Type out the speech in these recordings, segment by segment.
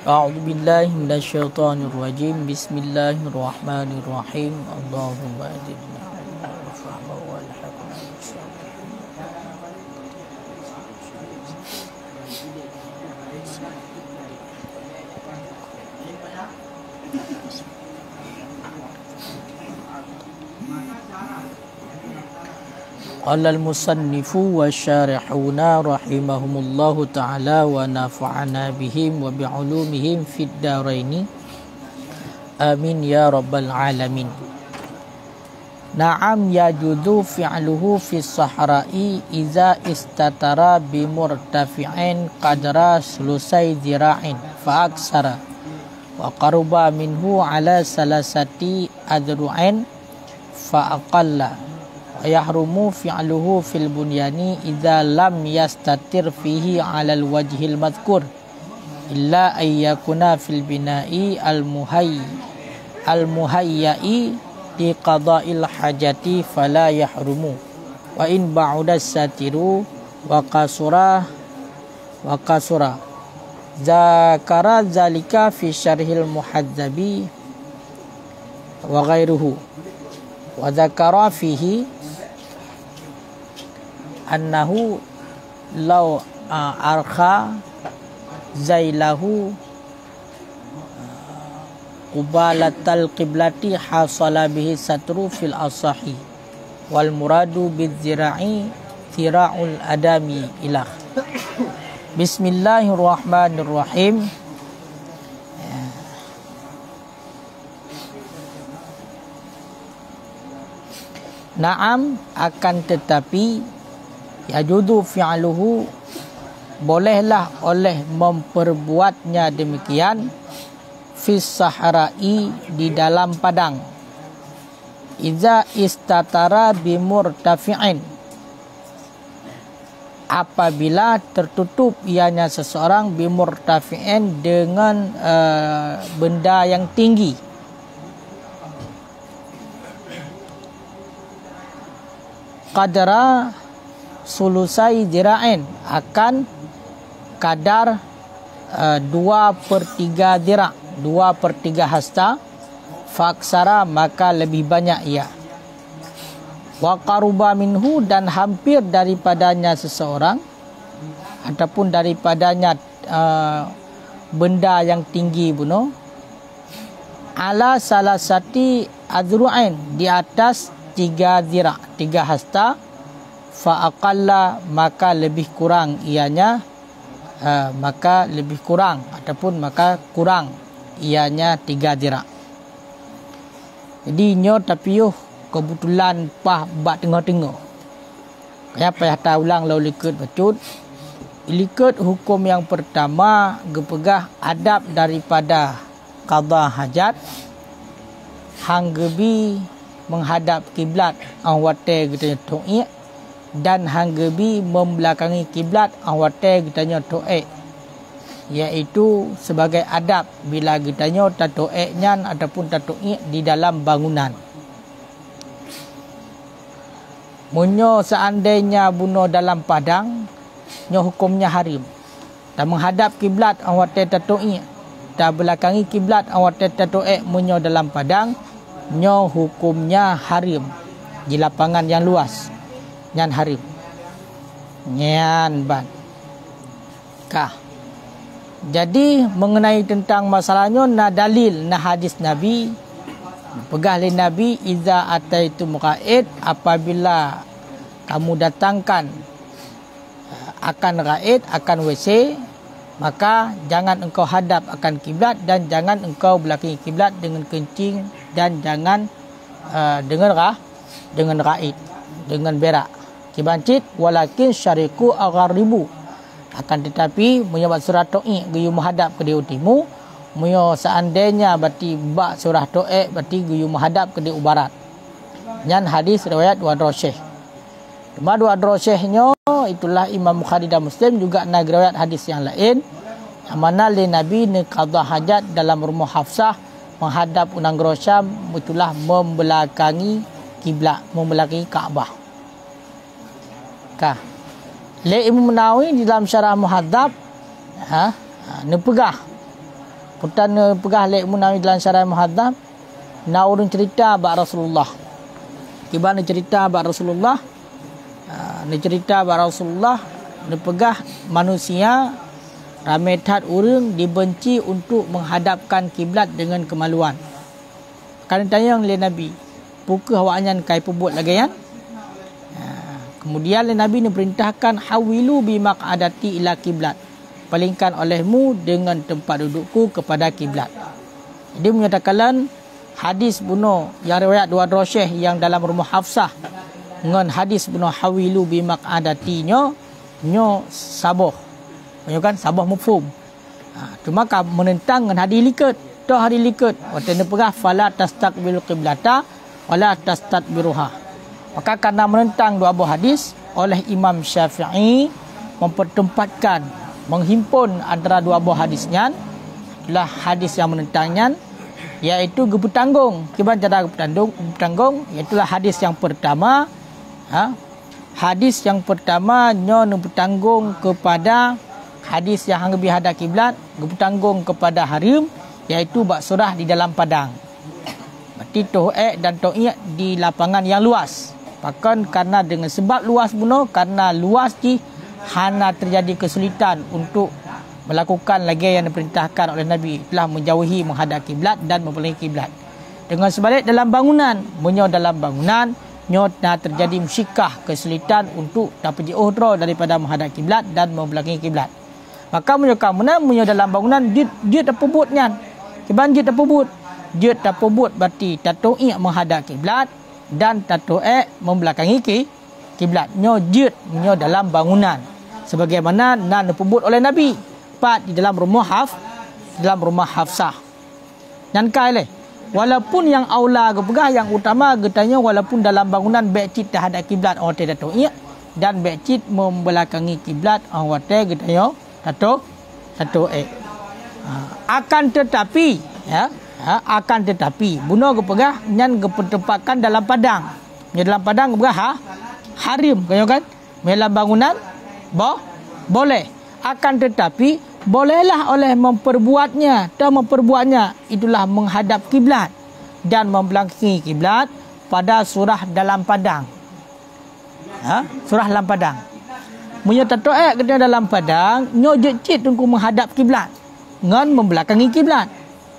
أعوذ بالله من الشيطان الرجيم بسم الله الرحمن الرحيم اللهم أجرنا علما وفهما والحقنا بالصالحين. قال المصنف والشارحون رحمهم الله تعالى ونفعنا بهم وبعلومهم في الدارين آمين يا رب العالمين. نعم يجوز فعله في الصحراء إذا استتر بمرتفع قدر ثلثي ذراع فأكثر وقرب منه على ثلاثة أذرع فأقل. ويحرم فعله في البنيان إذا لم يستتر فيه على الوجه المذكور إلا أن يكون في البناء المهيأ لقضاء الحاجة فلا يحرم وإن بعد الستر وقصر. ذكر ذلك في شرح المحذب وغيره. وذكر فيه أنه لو أرخى زيله قبالة القبلة حصل به الستر في الأصح والمراد بالذراع ذراع الأدم إله. بسم الله الرحمن الرحيم. Naam, akan tetapi yajudu fi'luhu, bolehlah oleh memperbuatnya demikian, fis sahra'i, di dalam padang, iza istatara bimurtafi'in, apabila tertutup ianya seseorang bimurtafi'in, dengan benda yang tinggi. Qadra sulusai dira'in, akan kadar 2/3 dira', 2/3 hasta, faksara, maka lebih banyak ia. Wa qaruba minhu, dan hampir daripadanya seseorang ataupun daripadanya benda yang tinggi bunuh, ala salasati adru'ain, di atas 3 dira', 3 hasta, fa'aqalla, maka lebih kurang ianya, maka lebih kurang ataupun maka kurang ianya 3 dira'. Jadi nyo tapi yuh kebetulan pah bat tengah-tengah. Kaya payah tahu ulang lau likut becut. Likut hukum yang pertama gepegah adab daripada qada hajat, hang gebi menghadap kiblat awate kita to'ik, dan hanggebi membelakangi kiblat awate kita to'ik, iaitu sebagai adab bila kita to'ik nyan ataupun to'ik di dalam bangunan. Munyo seandainya bunuh dalam padang, nyo hukumnya harim. Dan menghadap kiblat awate to'ik, dan belakangi kiblat awate to'ik munyo dalam padang, nyo hukumnya harim di lapangan yang luas, nyan harim, nyan ban kah. Jadi mengenai tentang masalahnya, na dalil, na hadis Nabi, pegah li Nabi, iza ataitum ra'id, apabila kamu datangkan akan ra'id, akan WC, maka jangan engkau hadap akan kiblat, dan jangan engkau belakangi kiblat dengan kencing, dan jangan dengan ra'id, dengan berak kibancit. Walakin syariku agharibu, akan tetapi menyebab surah to'ik geyu menghadap ke dia utimu, munyo seandainya berarti bak surah to'ik berarti geyu menghadap ke dia barat. Nyan hadis riwayat Wadrasyih. Cuma Wadrasyihnya itulah Imam Bukhari dan Muslim juga nak riwayat hadis yang lain, yang mana li Nabi ni qada hajat dalam rumah Hafsah menghadap unang Syam, itulah membelakangi kiblat, membelakangi Kaabah. Kah. Le Imam Nawawi di dalam syarah Muhadzab nepegah Putana pegah lek munawi dalam syarah muhadzab naurun cerita bak Rasulullah. Kibana cerita bak Rasulullah. Ni cerita bak Rasulullah ni pegah manusia ramai tat urang dibenci untuk menghadapkan kiblat dengan kemaluan. Kan tanya oleh Nabi, pukul awaknya kai pebut lagi kan? Kemudian Nabi ni perintahkan hawilu bi maq'adati ila kiblat. Palingkan olehmu dengan tempat dudukku kepada kiblat. Dia menyatakan hadis bunuh yang riwayat dua Rasyih yang dalam rumah Hafsah dengan hadis bunuh hawilu bi maq'adati nyo saboh. Nyo kan saboh mafhum. Cuma kan menentang dengan hadis liket. Dah hadis liket. Waktu ni perah fala tastaqbilu qiblata wala tastadbiruha. Maka karena menentang dua buah hadis oleh Imam Syafi'i mempertempatkan menghimpun antara dua buah hadisnya adalah hadis yang menentangnya, iaitu gepetanggung. Kiban cara gepetanggung iaitulah hadis yang pertama. Hadis yang pertama nyo bertanggung kepada hadis yang lebih hadap kiblat, bertanggung kepada harim, iaitu bak surah di dalam padang. Berarti to'ek dan to'ik di lapangan yang luas. Bahkan karena dengan sebab luas bunuh, karena luas di hana terjadi kesulitan untuk melakukan lagi yang diperintahkan oleh Nabi, telah menjauhi menghadap kiblat dan memperlahi kiblat. Dengan sebalik dalam bangunan, dalam bangunan terjadi musyikah kesulitan untuk dapat diuhdra daripada menghadap kiblat dan membelakangi kiblat. Maka dalam bangunan dia tak pebutnya. Kiban dia tak pebut. Dia tak pebut berarti tato'ik menghadap kiblat dan tato'ik membelakangi kiblat. Dia dalam bangunan. Sebagaimana nan dipebut oleh Nabi. Pat di dalam rumah Hafsah. Dan kai walaupun yang aula gepegah yang utama getanya walaupun dalam bangunan baikcit terhadap kiblat orang tidak tahu dan baikcit membelakangi kiblat orang getanya tato akan tetapi bunuh gepegah nyan gepetempatkan dalam padang. Dalam padang gepegah harim kan dalam bangunan boleh. Akan tetapi bolehlah oleh memperbuatnya itulah menghadap kiblat dan membelakangi kiblat pada surah dalam padang. Surah dalam padang. Punya tato'ek kena dalam padang nyo jecit untuk menghadap kiblat dengan membelakangi kiblat.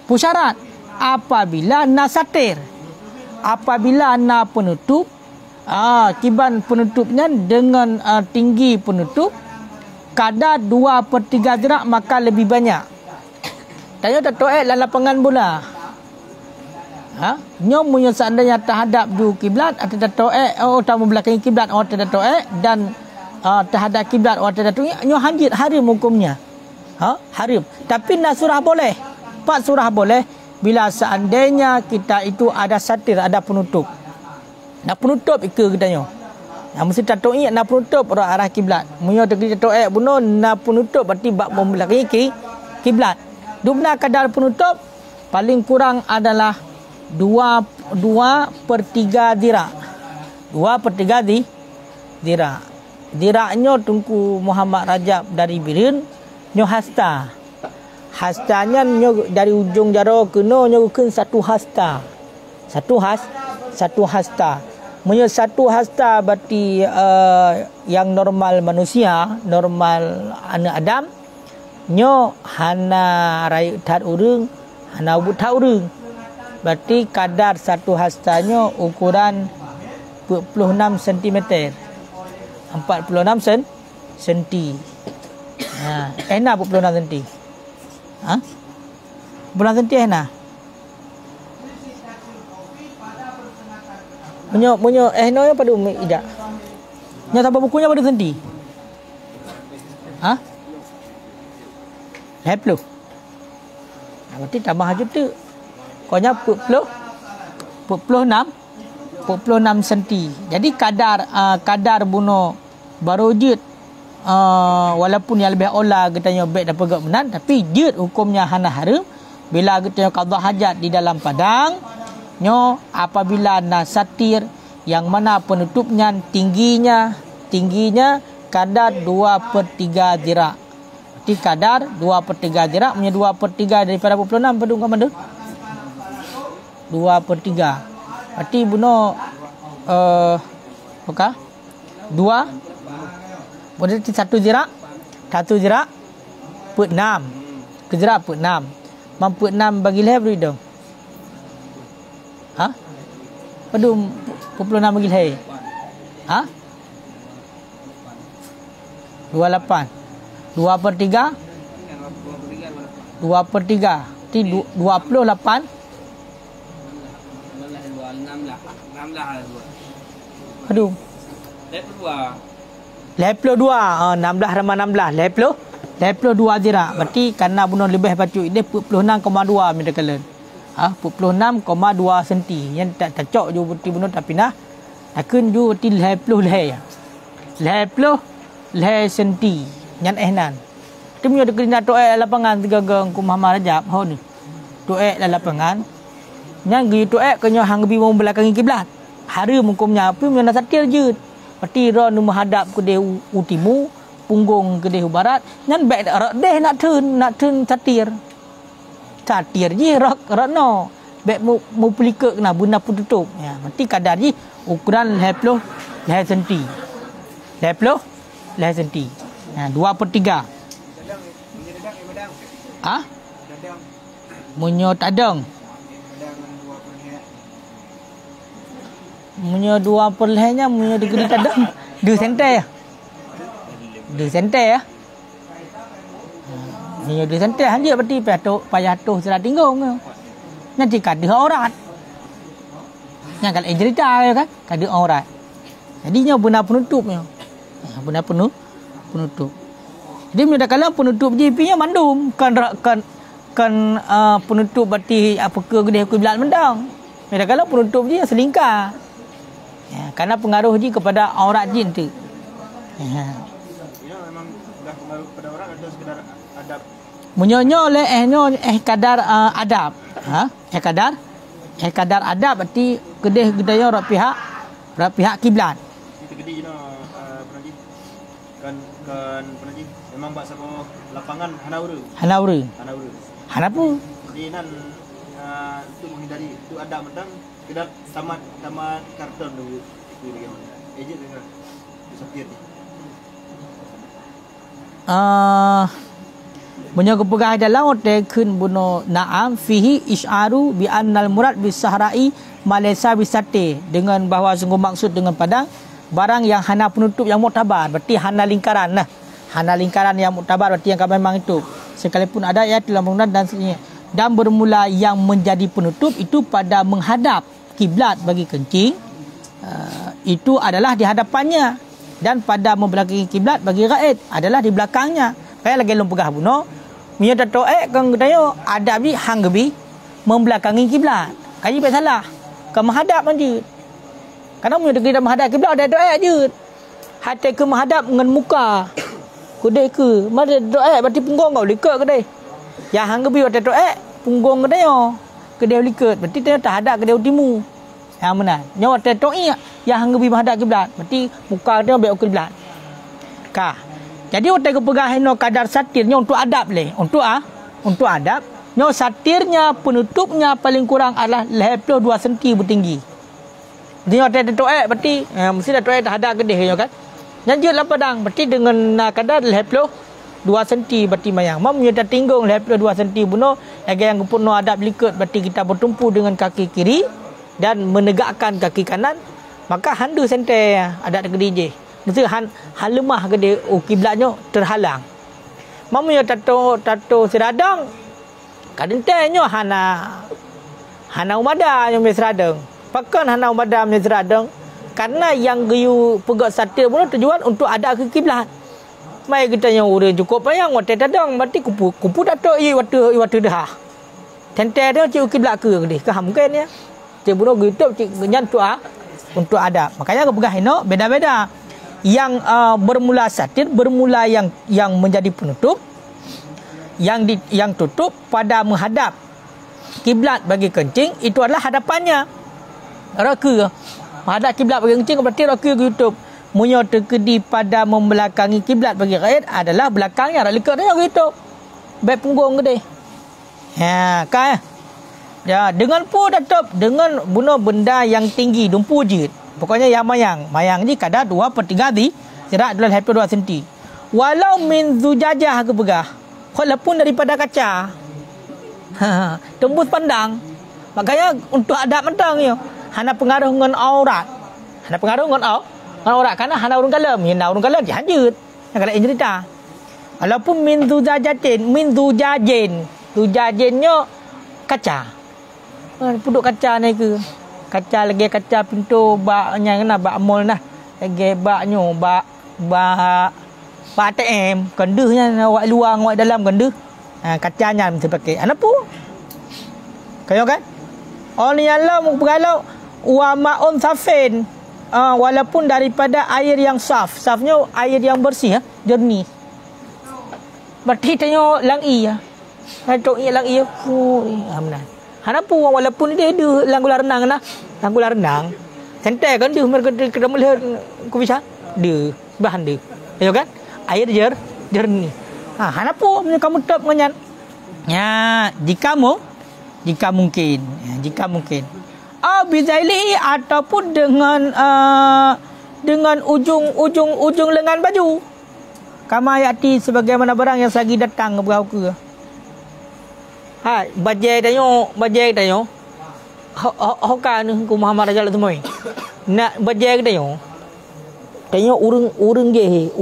Pusyarat apabila nasatir, apabila na penutup, kiban penutupnya dengan tinggi penutup kadar 2/3 jerak maka lebih banyak. Tanya tato'ek dalam lapangan bola. Nyo punya seandainya terhadap du kiblat atau tato'ek atau membelakangi kiblat atau tato'ek dan terhadap kiblat atau tato'ek nyo harim hukumnya. Harim. Tapi nak surah boleh. Pak surah boleh bila seandainya kita itu ada satir, ada penutup. Nak penutup ke katanya. Yang mesti tato'ik nak penutup arah kiblat. Munyo tegri tato'ik bunuh nak penutup berarti bab membelakangi kiblat. Dubna kadar penutup paling kurang adalah 2/3 dirak. 2/3 dirak. Diraknya Tunku Muhammad Rajab dari Birin nyo hasta. Hastanya nyo dari ujung jaro kena nyo ke satu hasta. Satu hasta. Munyo satu hasta berarti yang normal manusia, normal anak Adam nyo hana rayu tat urang, hana ubut tat urang. Berarti kadar satu hastanya ukuran 46 cm. 46 cm. Enak 46 cm. 46 cm enak. Munyo no pada umi ida. Nya tanpa bukunya pada senti. Heplu. Berarti tambah aja tu. Konya 46 cm. Jadi kadar bunuh barojit walaupun yang lebih olah katanya baik dapat gak menan tapi jid hukumnya hana haram bila katanya qada hajat di dalam padang nyo apabila nasatir yang mana penutupnya tingginya kadar 2/3 dirak. berarti kadar 2/3 jerak punya 2/3 daripada 26 pedung kat mana? 2/3. Berarti bunuh okey. 2 berarti 1 jerak per 6. Kejerak per 6. Mampu 6 bagi leh beri dong. Ha? Pedung 26 bagi leh. Ha? 28. 2/3 2/3 Ti 28 Aduh 82 16 tambah 16 22 jerak. Berarti karena bunuh lebih bacuk ini 46,2 meter kalen. 46,2 senti. Yang tak cocok ju berarti bunuh tapi nah akan ju berarti 50 senti. Yang ehnan. Dia punya dekat toek lapangan tegagang ku Muhammad Rajab ho ni. Toek lapangan. Yang gi toek kenyo hang bi mau belakangi kiblat. Hari mukumnya apa punya satir je. Berarti ron menghadap ke dia utimu, punggung ke dia barat. Nyan baik deh nak turn satir. Satir je rak no. Baik mau pelika kena bunda pun tutup. Ya, berarti kadar je ukuran 50 senti. 50 senti. Ha, 2/3. Ah? Munyo tadang. Munyo 2/2-nya munyo degree tadang. 2 senti ya. 2 senti ya. Munyo 2 senti hanya berarti payah tu sudah tinggung. Nanti kada aurat. Yang kalau cerita ya kan, kada aurat. Jadinya benar penutupnya. Benar penutup. Dia minta kalau penutup JP-nya mandum kan penutup berarti apa ke gede kiblat mendang. Minta kalau penutup dia selingkar. Ya, karena pengaruh je kepada aurat jin tu. Ya. Memang dah pengaruh kepada orang atau sekedar adab. Menyonyo kadar adab. Kadar adab berarti gedeh-gedaya orang pihak kiblat. Itu gede kan penaji memang bahasa lapangan Hanaura. Hanapu. Jadi nan untuk menghindari itu ada medang tidak tamat karton dulu itu bagaimana? Ejen dengan satir ni. Menyogo pegah dalam hotel kun buno na'am fihi isyaru bi annal murad bis sahra'i malaysa bisate dengan bahawa sungguh maksud dengan padang barang yang hana penutup yang muktabar. Berarti hana lingkaran lah. Hana lingkaran yang muktabar berarti yang memang itu. Sekalipun ada ayat dalam bangunan dan sebagainya. Dan bermula yang menjadi penutup itu pada menghadap kiblat bagi kencing. Itu adalah di hadapannya. Dan pada membelakangi kiblat bagi raid adalah di belakangnya. Kayak lagi lom pegah buno. Mia tato kang dayo adab di hanggebi membelakangi kiblat. Kaji tak salah. Ke menghadap mandi. Karena punya dekat menghadap kiblat ada doa je. Hati ke menghadap dengan muka. Kedai ke. Mana doa berarti punggung kau likat kedai. Yang hanggebi ada doa punggung kedai yo. Kedai likat. Berarti dia tak hadap kedai utimu. Yang mana? Nyawa ada doa yang hanggebi menghadap kiblat. Berarti muka dia baik kiblat. Kah. Jadi otak kepegah no kadar satirnya untuk adab leh. Untuk adab. Nyawa satirnya penutupnya paling kurang adalah 52 senti bertinggi. Dia ada toek berarti mesti ada toek tak ada gedeh kan. Janji lah padang berarti dengan kadar 52 cm berarti mayang. Mam punya tinggung 52 cm bunuh lagi yang penuh adab likat berarti kita bertumpu dengan kaki kiri dan menegakkan kaki kanan maka handu sente ada gedeh je. Mesti halemah gedeh kiblatnya terhalang. Mam punya tato seradang kadentenya hana umada yang seradang. Pakan hana umadam ni seradang karena yang geyu pegak satir pun tujuan untuk ada ke kiblat. Mai kita yang urang cukup payang wate tadang berarti kupu dato i watu dah. Tente dia cik kiblat ke gede ke hamkan ya. Cik buno gitu cik nyan tua untuk ada. Makanya kepegah ino beda-beda. Yang bermula satir bermula yang menjadi penutup yang tutup pada menghadap kiblat bagi kencing itu adalah hadapannya. Raka menghadap kiblat bagi kencing berarti raka YouTube munyo terkedi pada membelakangi kiblat bagi rakyat adalah belakangnya rak lekak dia gitu. Baik punggung gede. Ha, kan? Ya, dengan pun tetap dengan bunuh benda yang tinggi dumpu je. Pokoknya yang mayang. Mayang ni kadar 2/3 di jarak adalah 2 cm. Walau min zujajah ke begah. Walaupun daripada kaca. Ha, tembus pandang. Makanya untuk adab mentang yo. Hana pengaruh dengan aurat. Hana pengaruh dengan aurat karena hana urung kalam. Hina urung kalam dihanjut. Yang kala cerita. Walaupun min zujajin. Zujajinnya kaca. Puduk kaca ni ke. Kaca lagi kaca pintu baknya kena bak mall nah. Lagi baknyo bak ATM kendehnya awak luar awak dalam kendeh. Kacanya mesti pakai. Apa? Kayo kan? Orang yang lam bergalau wa ma'un safin. Walaupun daripada air yang saf. Safnya air yang bersih, jernih. Berarti tanya langi ya. Hatok ia langi ya. Benar. Kenapa walaupun dia ada langgular renang nah. Langgular renang. Santai kan dia mereka kena melihat ku bisa. Dia bahan dia. Tahu kan? Air jernih. Kenapa kamu tetap menyan? Ya, jika mungkin. Bizaili ataupun dengan ujung lengan baju. Kama ayati sebagaimana barang yang lagi datang ke berau ke. Bajai tayo. Hoka ni ku Muhammad Raja semua. Nak bajai tayo. Tayo urang je,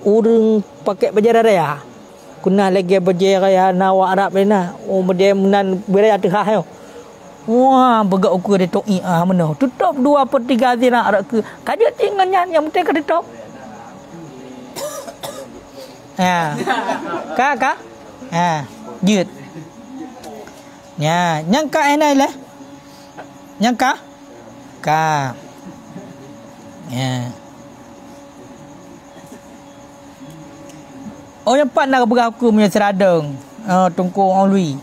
urang pakai bajai raya. Kuna lagi bajai raya nawa Arab ni nah. Bajai menan beraya teh yo. Wah, begak ukur dia tok mana. Tutup 2/3 zina arak ke. Kaja tingannya yang penting ka tutup. Ha. Ka. Ha, jut. Ya, nyangka enai lah. Nyangka. Ka. Ya. Oh yang pat nak beraku punya seradang. Tungku orang lui.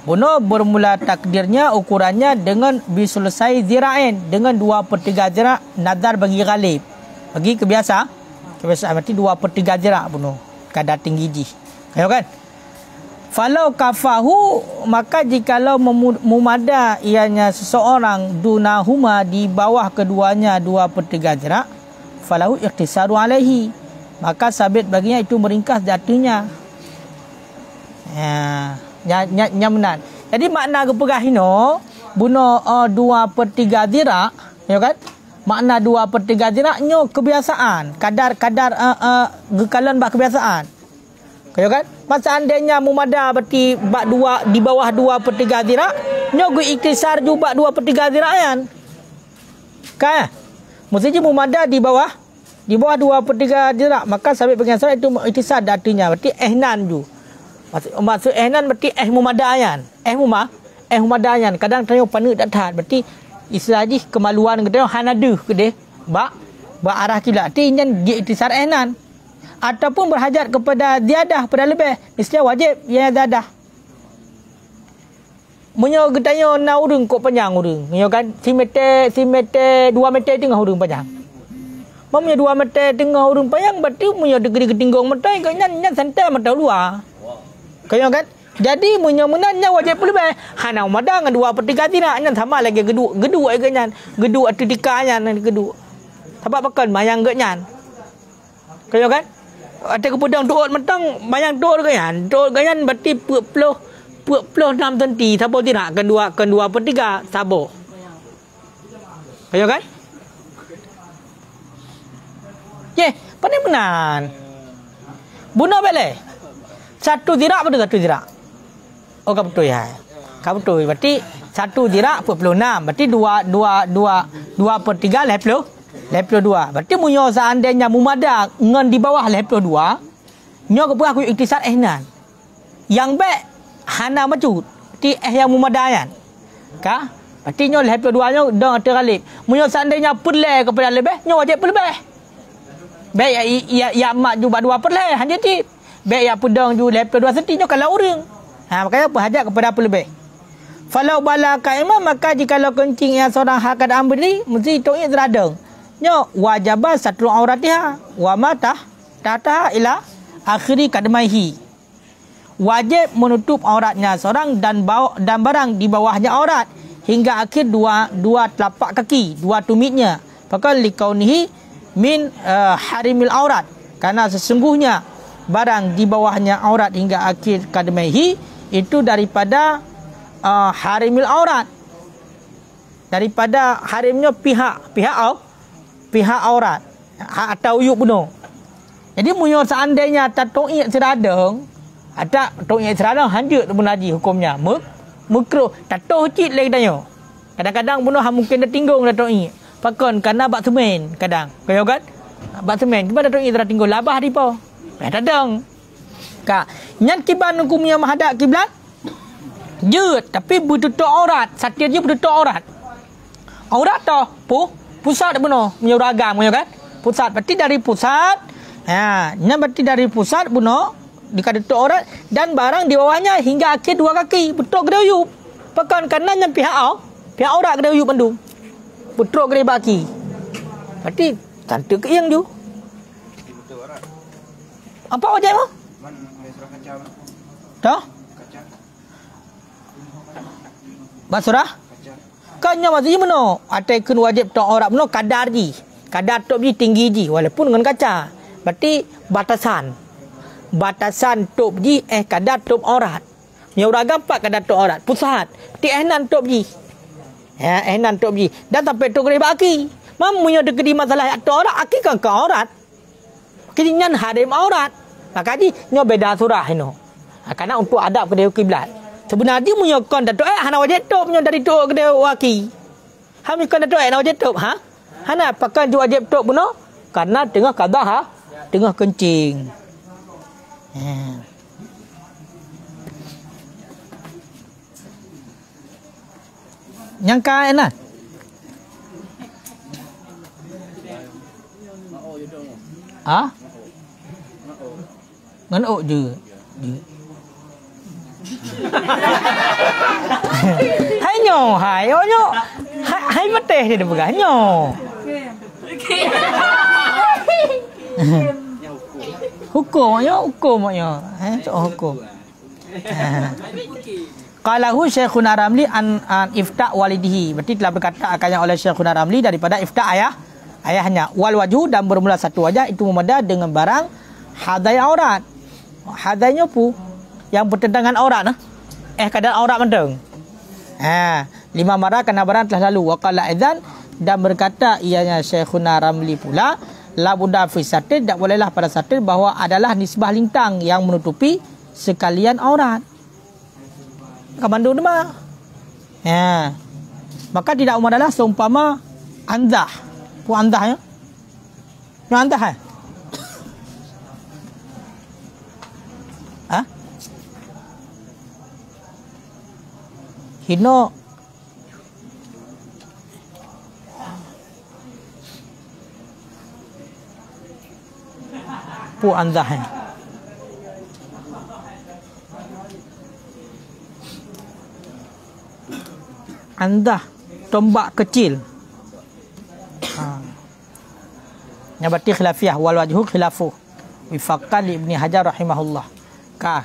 Bono bermula takdirnya ukurannya dengan bisulsai zira'in. Dengan 2/3 zira' nazar bagi ghalib. Bagi kebiasaan berarti 2/3 zira' bono. Kadar tinggi ji. Kayo kan? Falau kafahu, maka jikalau memada ianya seseorang dunahuma di bawah keduanya 2/3 zira', falahu ikhtisaru alaihi, maka sabit baginya itu meringkas jatuhnya. Nyamenan. Jadi makna kepegah ino buno 2/3 zira', ya kan? Makna 2/3 zira' nyo kebiasaan, kadar gekalan bak kebiasaan. Kaya kan? Masa andainya mumada berarti bak 2 di bawah 2/3 zira', nyo gu iktisar juga 2/3 zira'an. Kan? Mestinya mumada di bawah 2/3 zira', maka sampai bagian sana itu iktisar datunya berarti ehnan ju. Maksud ehnan berarti mumadayan. Mumadayan. Kadang tanya panu tak tahan berarti istilah ji kemaluan kita hanaduh ke bak arah kiblat. Arti nyan dia iktisar ehnan. Ataupun berhajat kepada ziyadah pada lebih, istilah wajib yang ziyadah. Munyo getanya na urang kok panjang urang. Ya kan? Si meter 2 meter tengah urang panjang. Mamnya 2 meter tengah urang panjang berarti munyo degeri ketinggung meter kau nyan santai meter luar. Kaya kan? Jadi munyo menanya wajib lebih. Hana madang 2/3 tidak nyan sama lagi geduk ke nyan. Geduk atika nyan geduk. Sebab pakan mayang ge nyan. Kaya kan? Ada kepedang doot mentang bayang doot ganyan. Doot ganyan berarti 6 cm sabo tidak kan 2/3 sabo. Kaya kan? Pandai benar. Bunuh bele. 1 zira' pada 1 zira'. Oh kau betul ya. Kau betul berarti 1 zira' 46. Berarti 2/3 52. Berarti munyo seandainya mumada ngan di bawah 52, nyo ke aku iktisar ehnan. Yang baik hana macut. Berarti yang mumadayan. Ka? Berarti nyo 52 nyo dong tergalip. Munyo seandainya perle kepada lebih, nyo wajib lebih. Baik ya mak juga 2 perle hanya ti. Baik ya pedang juga 52 cm nyo kalau urang. Makanya berhajat kepada lebih. Falau bala kaimah, maka jikalau kencing yang seorang hakad ambri mesti itu seradang. Nya wajaba satru auratiha wa matah tata ila akhiri kadmaihi. Wajib menutup auratnya seorang dan barang di bawahnya aurat hingga akhir dua telapak kaki, dua tumitnya. Pakal likaunihi min harimil aurat, karena sesungguhnya barang di bawahnya aurat hingga akhir kadmaihi itu daripada harimil aurat, daripada harimnya pihak aurat atau uyuk bunuh. Jadi munyo seandainya tato'i seradeng, ada tato'i seradeng hanjut pun haji hukumnya makruh. Tato cik lagi tanya. Kadang-kadang bunuh mungkin dah tinggung tato'i. Pakon karena bak semen kadang. Kaya kan? Bak semen kiban tato'i telah tinggung labah dipo. Tadang. Ka, nyan kiban hukumnya menghadap kiblat. Jut tapi bertutup aurat, satir je bertutup aurat. Aurat tu pusat bunuh menyuragam kan? Pusat berarti dari pusat. Nya berarti dari pusat bunuh dikatutup aurat dan barang di bawahnya hingga akhir dua kaki betul gede uyup. Pakan kanannya pihak aurat gede uyup bandung. Betul gede baki. Berarti cantik ke yang ju. Apa wajah mo? Dah? Basurah? Kanya masih mana? Ataikun wajib tok aurat mana kadar ji. Kadar tok ji tinggi ji walaupun dengan kaca. Berarti batasan tok ji kadar tok aurat. Nyaura gampak kadar tok aurat. Pusat. Ti ehnan tok ji. Ehnan tok ji. Dan sampai tok gede baki. Mamunya dekedi masalah tok aurat aki kan ke aurat. Kinyan harim aurat. Maka ji nyo beda surah ino. Karena untuk adab kedai kiblat. Sebenarnya punya kon datuk hana wajib top punya dari tok kedai waki. Hami kon datuk hana wajib top hana pakai wajib top puno karena tengah kadah tengah kencing. Yang kain lah. Ngan je. Hai nyo, hai nyo. Hai mateh dia pegang nyo. Hukum nyo. Soal hukum. Qalahu Syekhuna Ramli an ifta' walidihi. Berarti telah berkata akannya oleh Syekhuna Ramli daripada ifta' ayahnya. Wal wajhu dan bermula satu wajah itu memadai dengan barang hadai aurat. Hadainya yang bertentangan aurat kadar aurat mendeng. 5 marah kena barang telah lalu. Wa qala idzan dan berkata ianya Syekhuna Ramli pula la budda fi satir, tak bolehlah pada satir bahawa adalah nisbah lintang yang menutupi sekalian aurat. Kamandu demah. Maka tidak adalah seumpama andah. Pu andah ya. Yang andah Hino pu andah andah tombak kecil. Yang berarti khilafiyah wal wajhu khilafu wifaqan li Ibni Hajar rahimahullah.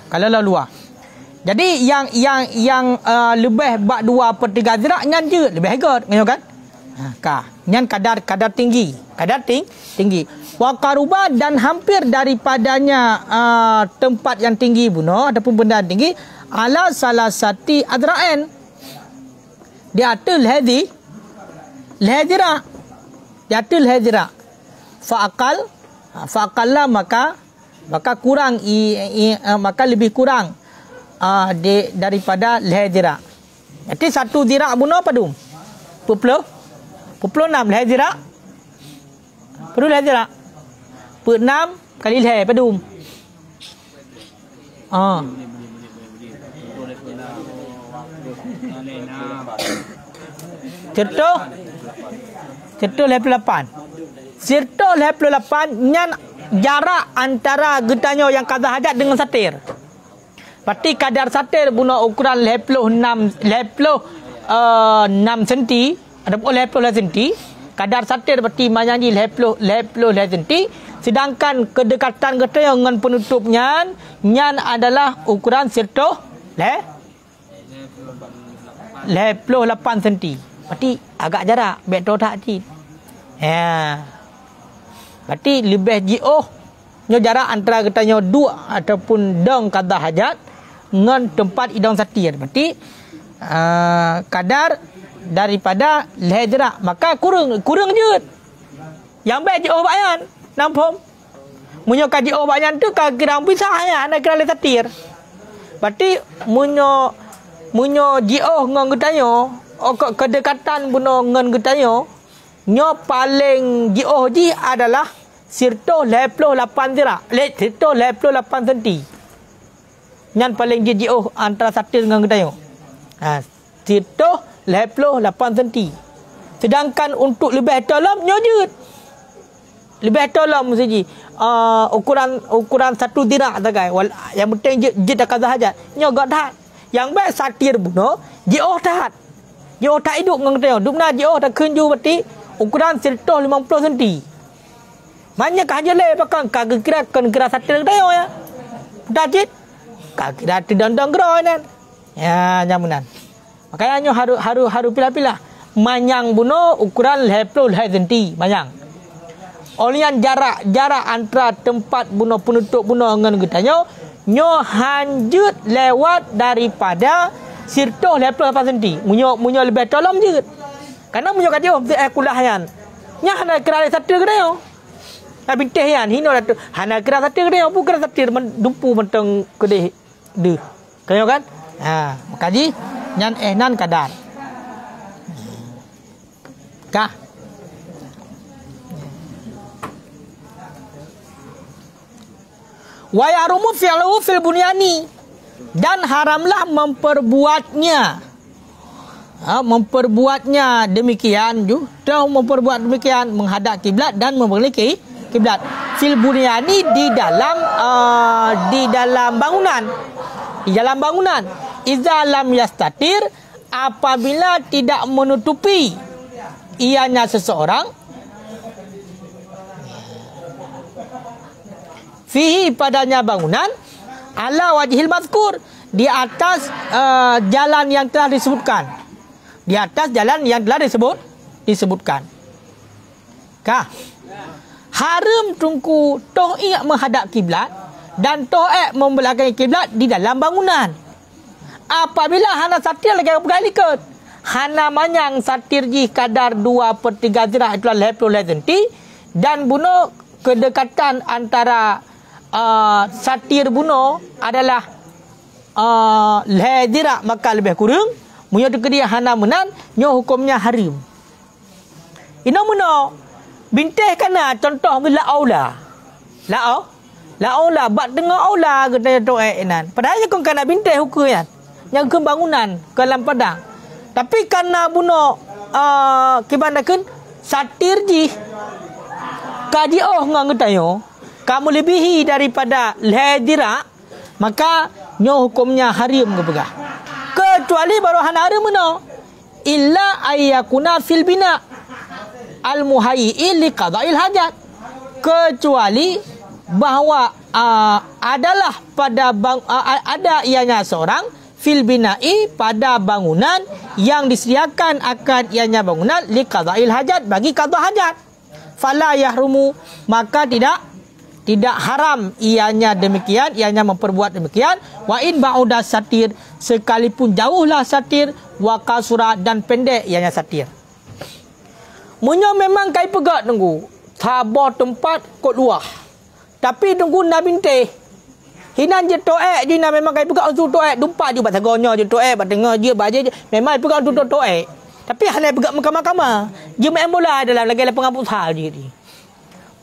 Kalau lalu jadi yang lebih bak 2/3 zirah nyan je lebih hebat ngayo kan? Nyan kadar tinggi, tinggi. Wa qaruba dan hampir daripadanya tempat yang tinggi bunuh ataupun benda tinggi ala salasati adra'an. Di atas lehadira. Di atas lehadira. Fa'aqalla maka kurang maka lebih kurang daripada lehadira. Jadi 1 zira bunuh apa dum? 26 lehadira. Perlu lehadira. 6 kali leh padum. Certo level 8. Certo level 8 nyan jarak antara getanya yang kadah hajat dengan satir. Berarti kadar satir guna ukuran level 6 cm ataupun level 6 cm kadar satir berarti manyang ji leploh senti. Sedangkan kedekatan kita dengan penutupnya nyan adalah ukuran sirtoh leploh 8 senti. Berarti agak jarak baik tahu tak cik. Ya. Berarti lebih jauh nyo jarak antara katanya dua ataupun dong kata hajat dengan tempat idong satir. Berarti kadar daripada lehedra maka kurang je. Yang baik jauh bayan. Nampak? Munyo kaji jauh bayan tu kira pisah ya nak kira satir. Berarti munyo jauh dengan katanya kedekatan buno dengan katanya nyo paling jauh ji adalah sirto 8 jarak. Sirto 8 senti. Yang paling jauh antara satir dengan katanya. Sirto 8 senti. Sedangkan untuk lebih dalam nyo jut. Lebih dalam saja. Ukuran 1 dirak tagai. Yang penting jut dak hajat. Nyo gak dah. Yang baik satir buno jauh dah. Jauh tak hidup dengan katanya. Dupna jauh tak kunju berarti ukuran sirto 50 senti. Banyak aja le pakai kira satir katanya ya. Dah jit. Kira tidak gerai nan. Ya nyamunan. Makanya haru pilah-pilah. Manyang buno ukuran 50 senti manyang. Olian jarak antara tempat buno penutup buno dengan katanya nyo hanjut lewat daripada sirto 8 senti. Munyo lebih dalam je. Karena munyo kata kulahan. Nya hana kira satir katanya. Tapi teh yan hino tu hana kira satir katanya bukan satir dumpu menteng kedeh de. Kaya kan? Makaji nyan nan kadar. Kah? Wa yarumu fi'luhu fil bunyani, dan haramlah memperbuatnya demikian juga memperbuat demikian menghadap kiblat dan memiliki kiblat fil bunyani di dalam bangunan iza lam yastatir, apabila tidak menutupi ianya seseorang fihi padanya bangunan ala wajhil mazkur, di atas jalan yang telah disebutkan. Di atas jalan yang telah disebutkan. Kah? Haram tungku to'ik menghadap kiblat dan to'ik membelakangi kiblat di dalam bangunan. Apabila hana satir lagi berkali-kali hana manyang satir ji kadar 2/3 zirah itulah 50 senti dan buno kedekatan antara satir buno adalah lehedirak maka lebih kurang. Munyo dia hana menan nyo hukumnya haram. Ino muno binteh kana contoh bila aula. La bak dengar aula kata tu nan. Padahal kau kana binteh hukum kan. Yang ke bangunan ke dalam padang. Tapi karena buno kibanakeun satir ji kaji ngang tayo kamu lebihi daripada lehedirak maka nyo hukumnya haram ke pegah. Kecuali baru hana haram no illa ayyakuna fil bina al muhayyi li qada'il hajat, kecuali bahawa adalah pada ada ianya seorang fil bina'i pada bangunan yang disediakan akan ianya bangunan li qada'il hajat, bagi qada hajat. Fala yahrumu, maka tidak haram ianya demikian, ianya memperbuat demikian. Wa in ba'uda satir, sekalipun jauhlah satir, wa kasura, dan pendek ianya satir. Munyo memang kai pegat tunggu sabar tempat kot luah, tapi tunggu na binteh hinan je toek je na memang kai pegat tu toek dumpa je bat sagonya je toek bat dengar je baje je memang pegat tu toek, tapi hal pegat makam-makam je main bola dalam lagi pengampun hal je ni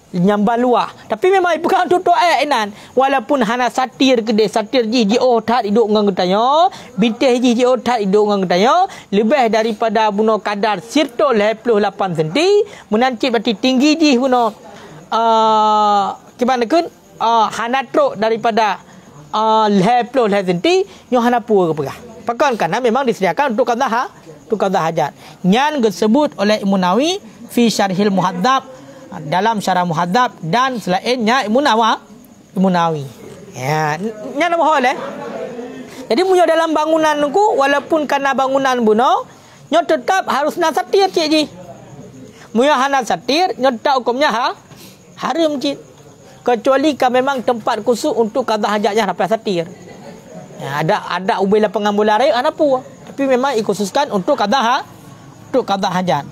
nyambal luah, tapi memang pegang tu toek nan walaupun hana satir kedai satir ji otat hidup ngang katanya binteh ji otat hidup ngang katanya lebih daripada buno kadar sirto 58 senti menancip berarti tinggi ji buno gimana kun hana truk daripada 58 senti nyo hana pur ke pegah pakan karena memang disediakan untuk qada hajat. Yang disebut oleh Imam Nawawi fi syarhil muhadzab, dalam syarah muhadzab, dan selainnya Imam Nawawi. Ya, nya nama hal Jadi munyo dalam bangunan ku walaupun karena bangunan buno, nyo tetap harus na satir cik ji. Munyo hana satir, nyo tak hukumnya haram cik. Kecuali kan memang tempat khusus untuk qada hajatnya sampai satir. Ya, ada ubailah pengambulan raya ana pu. Tapi memang dikhususkan untuk qada hajat.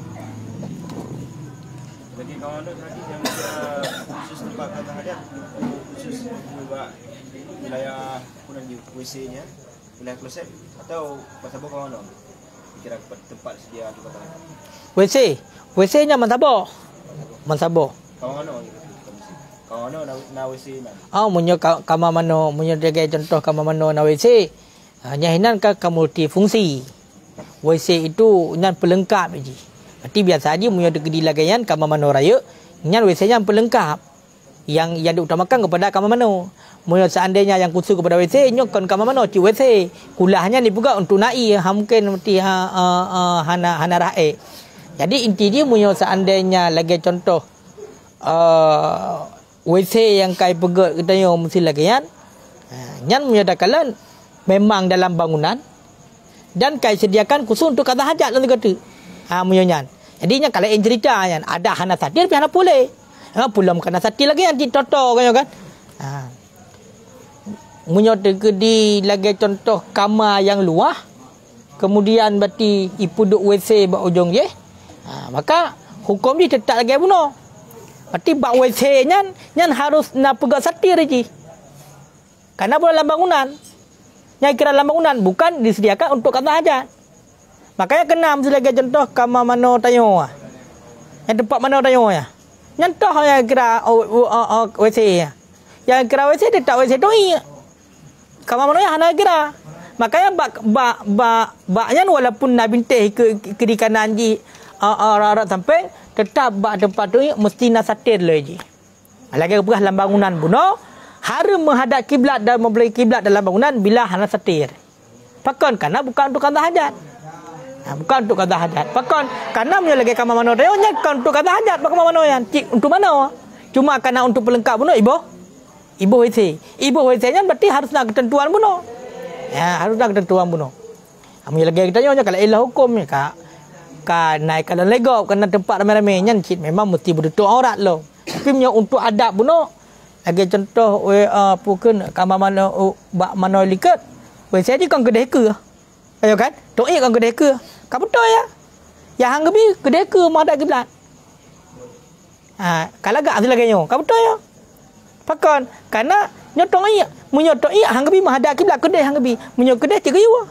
Bagi kawan tadi yang khusus tempat qada hajat, khusus buat wilayah punan WC-nya, wilayah kloset atau pasabo kawan kira tempat sedia untuk qada hajat. WC-nya mansabo. Kawan na WC na. Munyo kama mano, munyo dege contoh kama mano na WC. Hanya hinan ka multifungsi. WC itu nyan pelengkap je. Berarti biasa aja munyo di lagayan kama mano raya, nyan WC-nya pelengkap. Yang diutamakan kepada kama mano. Munyo seandainya yang khusus kepada WC, nyo kon kama mano ci WC. Kulahnya ni juga untuk nai, mungkin mesti hana rae. Jadi inti dia munyo seandainya lagi contoh WC yang kai pegat kita yo mesti lagi nyan menyatakan memang dalam bangunan dan kai sediakan khusus untuk qada hajat lalu kata munyo nyan. Jadi nya kalau cerita nyan ada hana satir tapi hana boleh. Pulam kena satir lagi nanti toto kan. Munyo di lagi contoh kamar yang luah, kemudian berarti ipuduk WC bak ujung je. Maka hukum dia tetap lagi bunuh. Berarti bak WC nyan harus nak pegang satir je. Karena dalam bangunan. Yang kira dalam bangunan bukan disediakan untuk qada hajat. Makanya kena sebagai contoh kamar mano tayo. Yang tempat mano tayo ya. Nyan toh yang kira WC ya. Yang kira WC dia tak WC doi. Kamar mano ya hana kira. Makanya baknya walaupun nak bintih ke di kanan ji rarat sampai tetap bak tempat tu mesti nak satir lagi. Lagi berah dalam bangunan buno, haram menghadap kiblat dan membeli kiblat dalam bangunan bila hana satir. Pakon karena bukan untuk qada hajat. Bukan untuk qada hajat. Pakon karena punya lagi kamar mano dia nya kan untuk qada hajat pak kamar mano yang untuk mana? Cuma karena untuk pelengkap buno ibu WC. Ibu WC nya berarti harus nak ketentuan buno. Ya, harus nak ketentuan buno. Amun lagi kita nya kalau ilah hukum ya kak. Naik kalau legop kena tempat ramai-ramai nyan cit memang mesti bertutup aurat lo. Tapi punya untuk adab buno lagi contoh pukun kamar mana bak mana likat. WC di kan kedai ke. Ayo kan? Tok kan kedai ke. Ka betul ya. Yang hang gebi kedai ke madak kiblat. Kalau gak asal lagi nyo. Ka betul ya. Pakon karena nyotong iya, munyotok iya hang gebi menghadap kiblat kedai hang gebi. Munyo kedai tiga yo.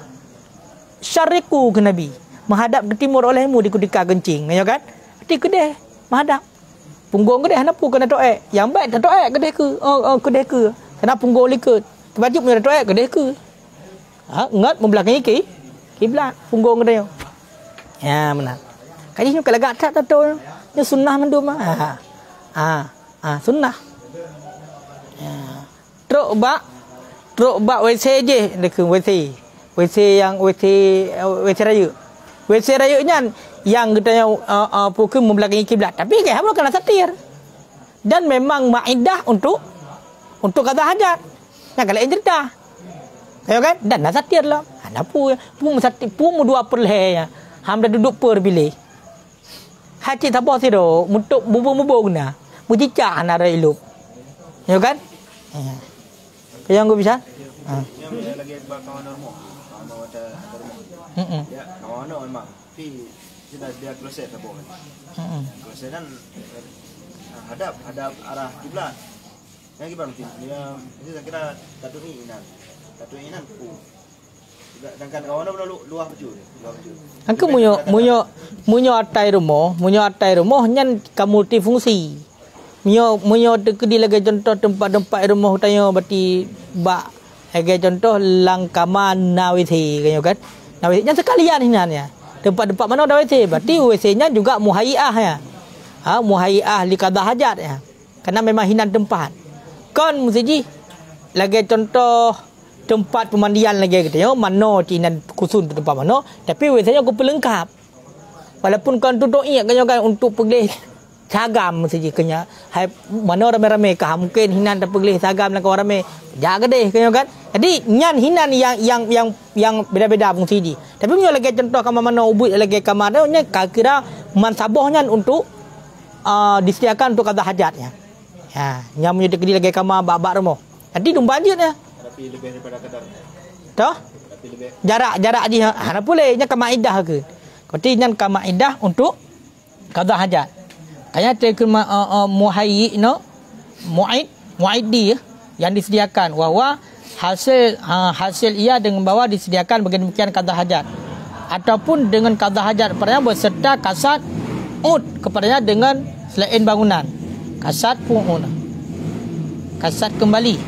Syariku ke Nabi. Menghadap ke timur olehmu di kudika kencing. Ya kan? Berarti kedai menghadap. Punggung kedai hana pu kena toek. Yang baik tak toek kedai ke. Kedai ke. Kena punggung likat. Wajib punya toek kedai ke. Ngat membelakangi kiblat punggung kedai. Ya benar. Kali ni kalau gak tak tahu. Ni sunnah mendum. Sunnah. Ya. Truk bak WC je dekat WC. WC yang WC raya. WC raya yang kita pukul membelakangi kiblat. Tapi kan apa kena satir. Dan memang maidah untuk qada hajat. Nah kalau cerita. Ayo kan? Dan nak satir lah. Ana pu satir pu dua perleh ya. Ham dah duduk per pilih. Haji tak apa sih do, untuk bubu-bubu guna. Mujicak ana ra ilup. Ya kan? Yang gue bisa? Yang lagi kawan normal. Ya, kawan memang. Tapi sudah dia kloset apa kan? Kloset kan hadap arah kiblat. Yang gimana mungkin? Dia saya kira satu inan sedangkan kawan luah baju. Angka munyo atai rumah nyan ka multifungsi. Munyo di lagi contoh tempat-tempat rumah tanya berarti bak lagi contoh langkaman nawiti kan. Nawitinya sekalian hinanya. Tempat-tempat mana ada WC? Berarti WC-nya juga muhayyiah ya. Muhayyiah li qada hajat ya. Karena memang hinan tempat. Kon mesti lagi contoh tempat pemandian lagi gitu ya. Mano cinan khusus tempat mano, tapi WC-nya aku pelengkap. Walaupun kau tutup ingat kan untuk pergi sagam saja kena. Hai mana ramai-ramai kah mungkin hinan tak pergi sagam dengan orang ramai. Jaga deh kan. Jadi nyan hinan yang beda-beda fungsi di. Tapi punya lagi contoh kamar mana ubud lagi kamar nya kira mansabahnya untuk disediakan untuk qada hajatnya. Ya, yang punya dekat lagi kamar bak-bak rumah. Nanti banjirnya. Tapi lebih daripada kadar. Toh? Tapi lebih Jarak dia hana boleh nya kamaidah ke. Koti nyan kamaidah untuk qada hajat. Kaya tekun muhayyi no muaidi yang disediakan bahwa hasil ia dengan bawa disediakan demikian qada hajat ataupun dengan qada hajat padanya berserta kasat kepadanya dengan selain bangunan kasat kembali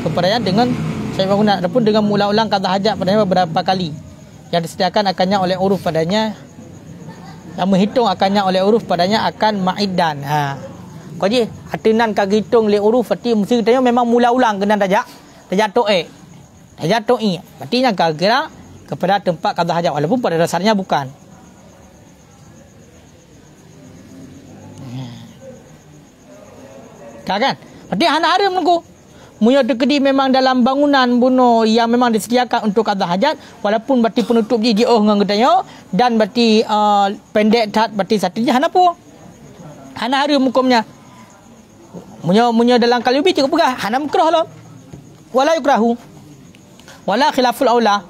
kepadanya dengan selain bangunan ataupun dengan ulang-ulang qada hajat padanya beberapa kali yang disediakan akannya oleh uruf padanya yang menghitung akannya oleh uruf padanya akan maidan. Kau je atinan kag hitung le uruf berarti mesti kita memang mula-ulang kena darjah to'e. Darjah to'i. Berarti yang kira kepada tempat qada hajat walaupun pada dasarnya bukan. Kan? Berarti hana haram nunggu. Munya dekedi memang dalam bangunan bunuh yang memang disediakan untuk qada hajat walaupun berarti penutup dia dengan gedanya dan berarti pendek tat berarti satu je hana apa? Hana haram hukumnya. Munya dalam kali ubi cukup pegah hana makruh lah. Wala yukrahu. Wala khilaful aula.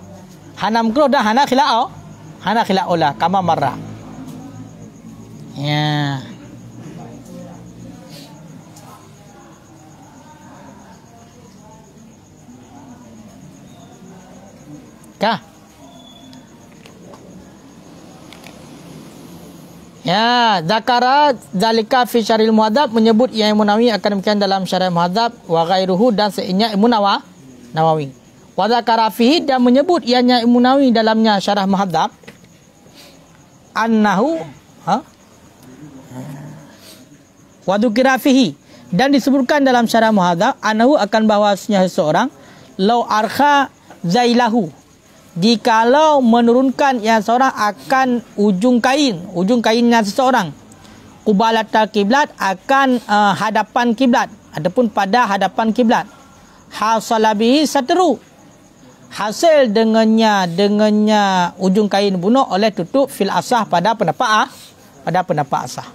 Hana makruh dan hana khilaf aula kama marra. Ya. Kah? Ya, zakara zalika fi syaril muhadzab menyebut yang Munawi akan demikian dalam syarah muhadzab wa ghairuhu dan seinya Ibnu Nawawi. Wa zakara fihi dan menyebut ianya Ibnu Nawawi dalamnya syarah muhadzab annahu wa dzukira fihi dan disebutkan dalam syarah muhadzab annahu akan bahwasanya seseorang law arkha zailahu jikalau menurunkan yang seorang akan ujung kainnya seseorang qubalatal kiblat akan hadapan kiblat ataupun pada hadapan kiblat hasalabihi satru hasil dengannya ujung kain bunuh oleh tutup fil asah pada pendapat asah.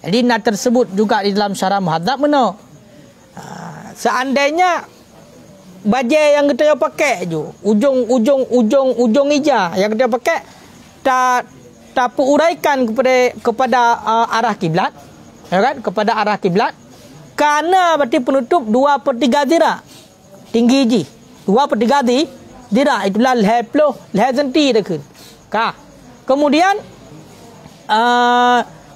Jadi nak tersebut juga di dalam syarah muhadzab mana seandainya baju yang kita pakai je ujung ija yang kita pakai tak uraikan kepada arah kiblat ya kan kepada arah kiblat kerana berarti penutup 2/3 zira tinggi ji 2/3 zira itulah 10 cm dekat kah kemudian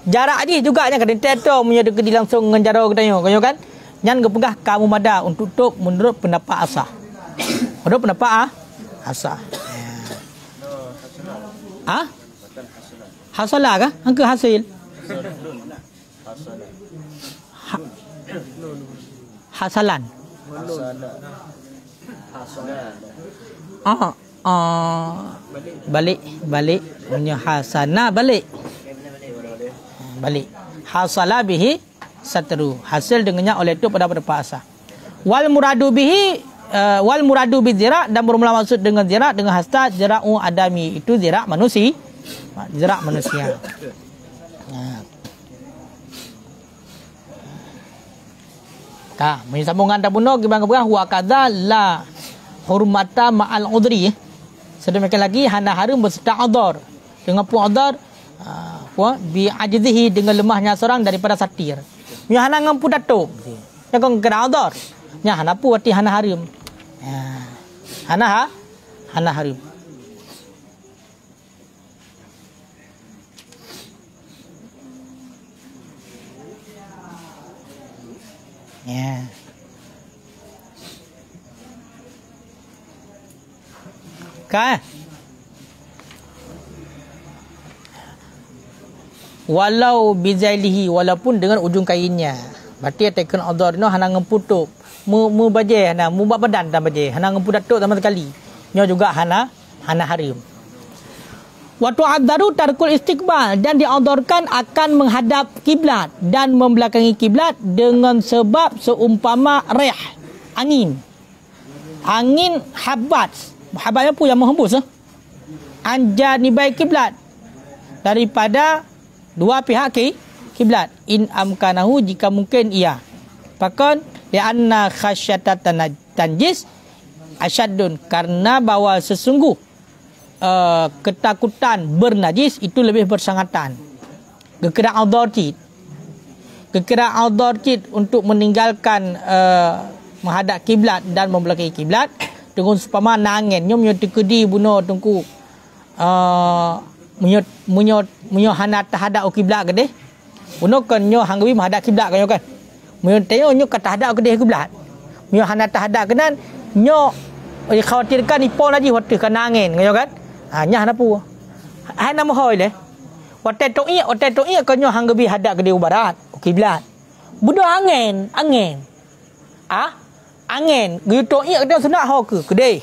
jarak ni juga yang kena teto punya dekat langsung dengan jarak kita kan yang kepegah kamu mada untuk tutup menurut pendapat asah. Menurut pendapat asah. Hasalah kah? Angka hasil. Hasalan. Balik punya hasana balik. Hasala bihi satru hasil dengannya oleh itu pada asah. Wal muradu bi zira dan bermula maksud dengan zira dengan hasta zira'u adami itu zira' manusia. Kah, menyambungkan tabunno gimana wa kadza la hurmata ma'al udri. Sedemikian lagi hana harum berserta udhur. Dengan pun udhur bi ajzihi dengan lemahnya seorang daripada satir. Nya hana ngampu datuk. Ya kong kena udhur. Nya hana pu arti hana harum. Ya. Hana harum. Ya. Kan? Walau bizailihi walaupun dengan ujung kainnya. Berarti taken udhur no hana ngemputup. Mu baje hana mu buat badan dan baje hana ngempu datuk sama sekali. Nya juga hana harim. Wa tu'adzaru tarkul istiqbal, dan diadarkan akan menghadap kiblat dan membelakangi kiblat dengan sebab seumpama rih, angin. Angin habat. Habatnya pun yang menghembus anjanibai kiblat, daripada dua pihak kiblat. In amkanahu, jika mungkin ia. Bahkan lianna khasyata tanjis asyadun, karena bahawa sesungguh ketakutan bernajis itu lebih bersangatan. Kekeraan authority untuk meninggalkan menghadap kiblat dan membelakangi kiblat dengan supama nangin nyo menyo tekedi bunuh tungku menyo hana tahadap kiblat gede bunuh kan nyo hangwi menghadap kiblat kan kan menyo teo nyo katahadap gede kiblat menyo hana tahadap kenan nyo dikhawatirkan ipol lagi waktu kan nangin kan nyah napu hai nama hoi le waktu toi kan nyo hangwi hadap gede barat kiblat bunuh angin angin gitu iya kita sudah ho ke kedai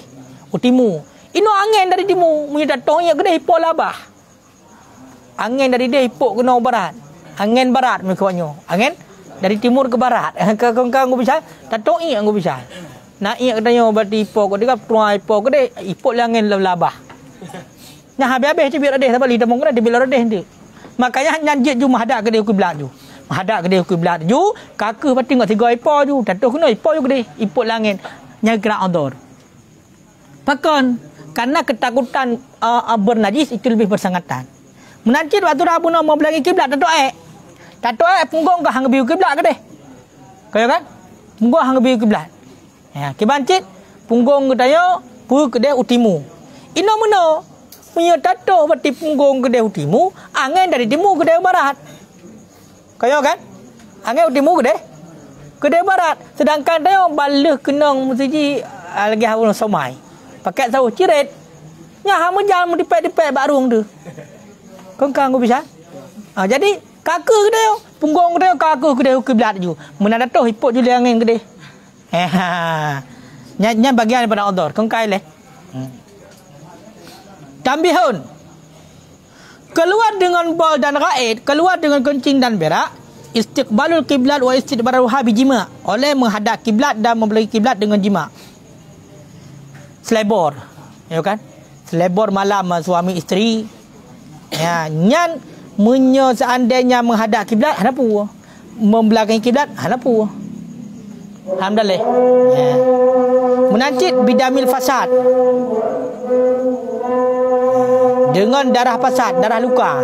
utimu ino angin dari timu punya datang iya kedai ipol labah angin dari dia ipok kena barat angin barat mereka angin dari timur ke barat kau bisa datang iya kau bisa nak iya katanya berarti ipok kau dia keluar ipok kedai ipok angin labah nah habis biar ada sampai lidah mungkin ada bila ada nanti makanya nyanjit ju mahadap kedai kiblat ju hadap kedai kiblat ju kaka pati ngak tiga ipo ju tatuh kena ipo ju kedai ipot langit nyai kira odor pakon karena ketakutan bernajis itu lebih bersangatan menanjit waktu rabuna mau belagi kiblat tatuh punggung ke hang biu kiblat kedai kaya kan punggung hang biu kiblat ya kibancit punggung kedai pu kedai utimu ino meno punya tatuh pati punggung kedai utimu angin dari timur kedai barat kaya kan angin timur kedai barat sedangkan dia balah kenang musiji lagi haun somai pakai tahu ciret nya ha menjam dipek barung tu kengkang go bisa jadi kaka kedai punggung kedai kaka kedai kiblat ju menada toh ipot ju angin kedai nya bagian daripada odor kengkai leh tambihun keluar dengan bal dan raid, keluar dengan kencing dan berak, istiqbalul kiblat wa istidbaruha bijima, oleh menghadap kiblat dan membelakangi kiblat dengan jima. Selebor, ya kan? Selebor malam suami isteri. Ya, nyan menyo seandainya menghadap kiblat, hanapu. Membelakangi kiblat, hanapu. Alhamdulillah. Ya. Menancit bidamil fasad. Dengan darah fasad, darah luka.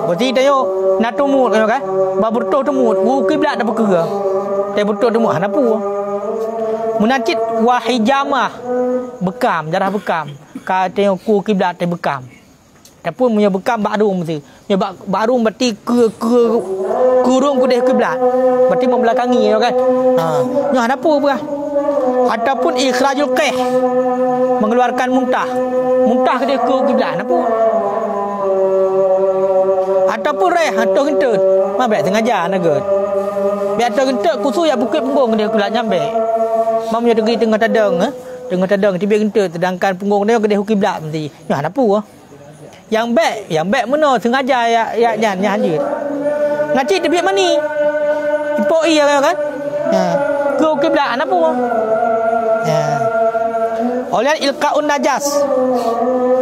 Berarti tengok nak tumut kan? Ba betul tumut, kiblat dah berkera. Teh betul tumut hanapu. Munacit wahijamah bekam, darah bekam. Ka tengok ku kiblat teh bekam. Tapi punya bekam barum mesti. Ya barum berarti kurung ku deh kiblat. Berarti membelakangi kan? Nya hanapu apa? Ataupun ikhrajul qih, mengeluarkan muntah ke dia ke kiblat apa ataupun reh atau kentut mabek sengaja naga biar atau kentut kusu ya bukit punggung dia kiblat nyambe mamnya degi tengah tadang tiba kentut sedangkan punggung dia ke dia kiblat mesti ya apa yang bek mana sengaja ya nyan hajit ngaci tebik mani ipok iya kan ke kiblat apa oleh ilqaun najas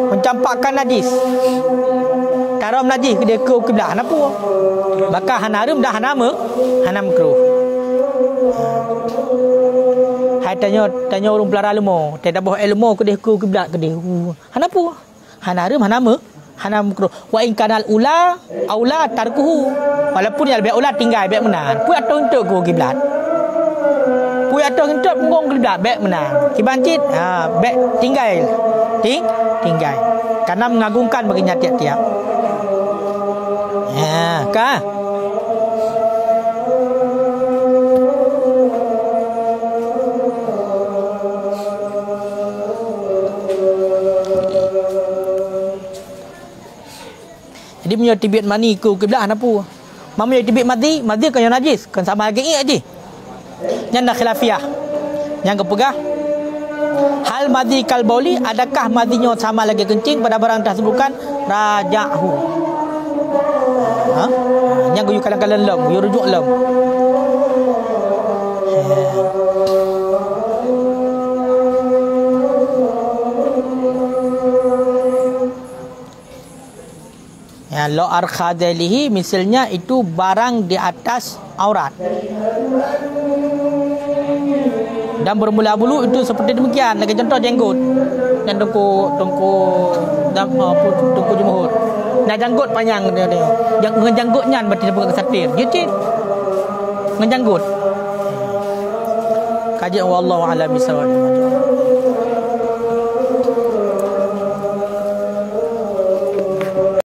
mencampakkan najis taram najis ke dia ke kiblat apa maka hanarum dah hanam kruh hai tanya orang pelara ilmu tidak boh ilmu ke dia ke kiblat ke dia hanapu hanarum hanam kruh wa in kanal ula tarkuhu walaupun yang lebih ula tinggal baik menan pu atau untuk ke kiblat pu atau untuk punggung kiblat baik menang kibancit baik tinggal karena mengagungkan baginya tiap-tiap ya kah jadi punya tibit mani ke kiblat apa mamnya tibit mati kan yang najis kan sama lagi aje yang dah khilafiyah yang kepegah Hal madhi kal bauli, adakah madhinya sama lagi kencing pada barang dah sebutkan rajahu. Ha? Yang you kadang-kadang lem, you rujuk lem. Ya, lo arkhadalihi misalnya itu barang di atas aurat. Dan bermula bulu itu seperti demikian. Lagi contoh jenggot. Dan tungku jumhur. Nah janggut panjang dia. Yang ngejanggutnya berarti dia bukan kesatir. Dia cik. Ngejanggut. Kajian wallahu a'lam bishawab.